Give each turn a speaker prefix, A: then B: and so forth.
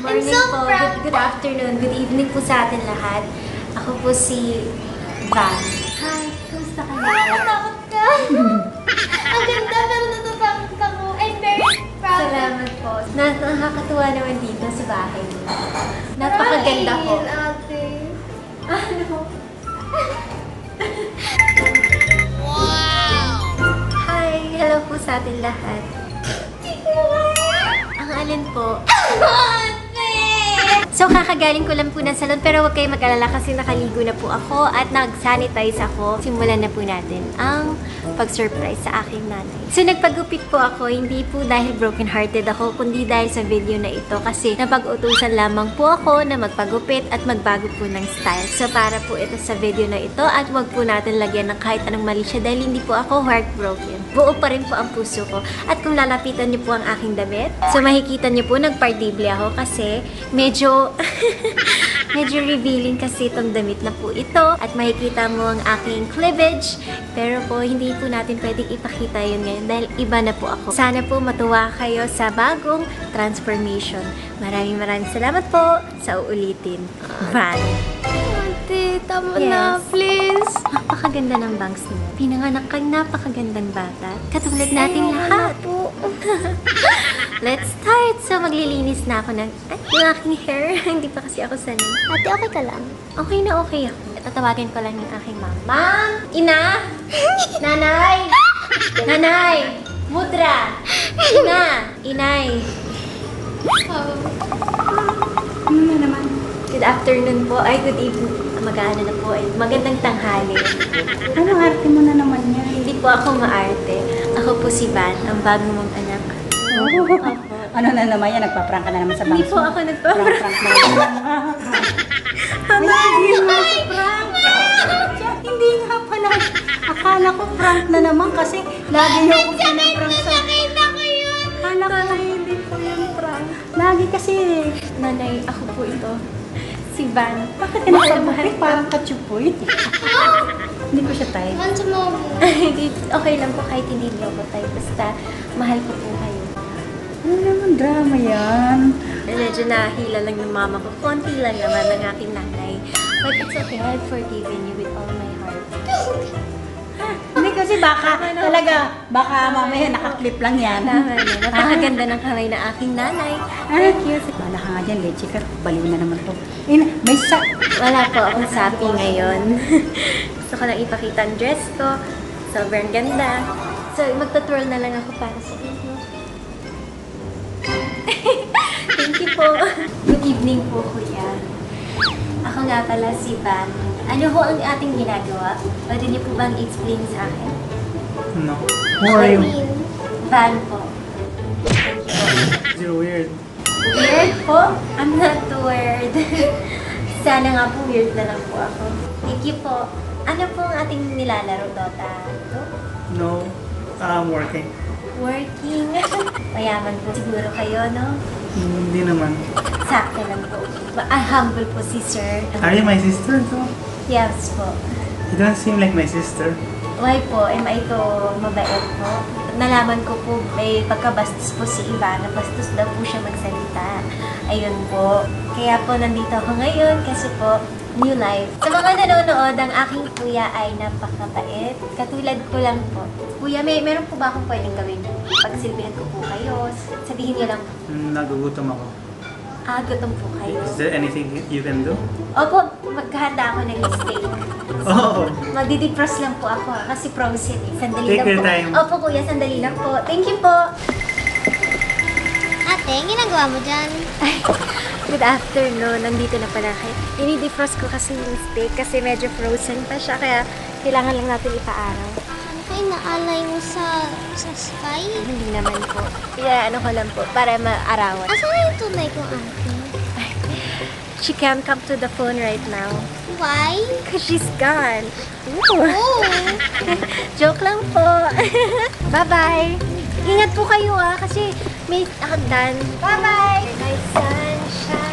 A: Morning
B: I'm so
A: po.
B: proud.
A: Good afternoon. Good evening po sa atin lahat. Ako po si Van. Hi, kumusta ka na?
B: Natatakot ka. Ang ganda pero natatakot ako. I'm very proud.
A: Salamat po. Nakakatuwa naman dito sa bahay niyo. Napakaganda po.
B: Ate.
A: Ano? Hi, hello po sa atin lahat. Ang alin po?
B: Ate!
A: So, kakagaling ko lang po ng salon pero huwag kayo mag-alala kasi nakaligo na po ako at nag-sanitize ako. Simulan na po natin ang pag-surprise sa aking nanay. So, nagpagupit po ako, hindi po dahil broken-hearted ako, kundi dahil sa video na ito kasi napag-utusan lamang po ako na magpagupit at magbago po ng style. So, para po ito sa video na ito at huwag po natin lagyan ng kahit anong mali siya dahil hindi po ako heartbroken. Buo pa rin po ang puso ko. At kung lalapitan niyo po ang aking damit, so makikita niyo po nagpardible ako kasi medyo medyo revealing kasi itong damit na po ito at makikita mo ang aking cleavage pero po hindi po natin pwedeng ipakita yun ngayon dahil iba na po ako. Sana po matuwa kayo sa bagong transformation. Maraming salamat po sa uulitin. Van.
B: Ate, tama
A: Yes.
B: na, please.
A: Napakaganda ng bangs niya. Pinanganak kang napakagandang bata. Katulad nating lahat.
B: Po.
A: Let's start! So, maglilinis na ako ng yung aking hair. Hindi pa kasi ako sanay.
B: Ate, okay ka lang?
A: Okay na okay ako. Tatawagin ko lang yung aking mom. Ma'am! Ina! Nanay! Nanay! Mudra! Ina! Inay!
C: Ano na naman?
A: Good afternoon po. Ay, good evening. Mag-aano na po. Ay, magandang tanghali.
C: Ano arte mo na naman yan?
A: Hindi po ako maarte. Ako po si Van, ang bagong mong anak.
C: Oh, ano na naman yan? Nagpa-prank ka na naman sa
A: Hindi
C: bangs
A: po
C: mo.
A: ako nagpa-prank.
C: Prank na naman. Ay, hindi nga prank. Hindi nga pala. Akala ko prank na naman kasi lagi niyo ako pinaprank sa...
B: Nakita ko yun.
C: Akala ko hindi po yung prank. Lagi kasi.
A: Nanay, ako po ito. Si Van.
C: Bakit ka
A: Mahal na mahal
C: nakapagpapit?
A: ko.
C: Parang kachupoy. Hindi ko siya type.
B: Man sa mo.
A: Okay lang po kahit hindi niyo ako tayo. Basta mahal ko po kayo.
C: Ano naman drama yan?
A: Medyo nahila lang ng mama ko. Konti lang naman ng aking nanay. But it's okay. I've forgiven you with all my heart.
C: Hindi kasi baka talaga, baka mamaya nakaklip lang yan.
A: Tama na. Napakaganda ng kamay na aking nanay. Thank you.
C: Bala ka nga dyan, leche ka. Baliw na naman to. May sa...
A: Wala po akong sapi ngayon. Gusto ko lang ipakita ang dress ko. Sobrang ganda. So, magta-twirl na lang ako para sa inyo. Thank you po. Good evening po, kuya. Ako nga pala si Van. Ano ho ang ating ginagawa? Pwede niyo po bang explain sa akin?
D: No.
C: Who are you?
A: Van po.
D: You're weird.
A: Weird po? I'm not too weird. Sana nga po weird na lang po ako. Thank you po. Ano po ang ating nilalaro, Dota?
D: No. I'm working.
A: Working. Mayaman po siguro kayo, no?
D: Hindi naman.
A: Sakto lang po. Humble po si sir.
D: Are you my sister too?
A: Yes po.
D: You don't seem like my sister.
A: Why po? Am I ito mabait po? Nalaman ko po may pagkabastos po si Ivana. Bastos daw po siya magsalita. Ayun po. Kaya po nandito ako ngayon kasi po new life. Sa mga nanonood, ang aking kuya ay napakabait. Katulad ko lang po. Kuya, meron po ba akong pwedeng gawin? Pagsilbihan ko po kayo. Sabihin niyo lang,
D: Nagugutom ako.
A: gutom po kayo.
D: Is there anything you can do?
A: Opo, maghahanda ako ng steak.
D: Oh!
A: Magdi-defrost lang po ako kasi frozen eh. Sandali
D: Take
A: lang
D: your
A: po.
D: time.
A: Opo kuya, sandali lang po. Thank you po.
B: Ate, ang ginagawa mo dyan?
A: Good afternoon. Nandito na pala kayo. Ini-defrost ko kasi yung steak kasi medyo frozen pa siya kaya kailangan lang natin ipaaraw.
B: Ano kayo naalay mo sa sky?
A: Hindi naman po. Kaya ano ko lang po para maarawan.
B: Asan na yung tunay kong ate?
A: She can't come to the phone right now.
B: Why?
A: Because she's gone. Ooh.
B: Oh!
A: Joke lang po. Bye-bye. Ingat po kayo kasi may hagdan. Bye-bye. My sunshine.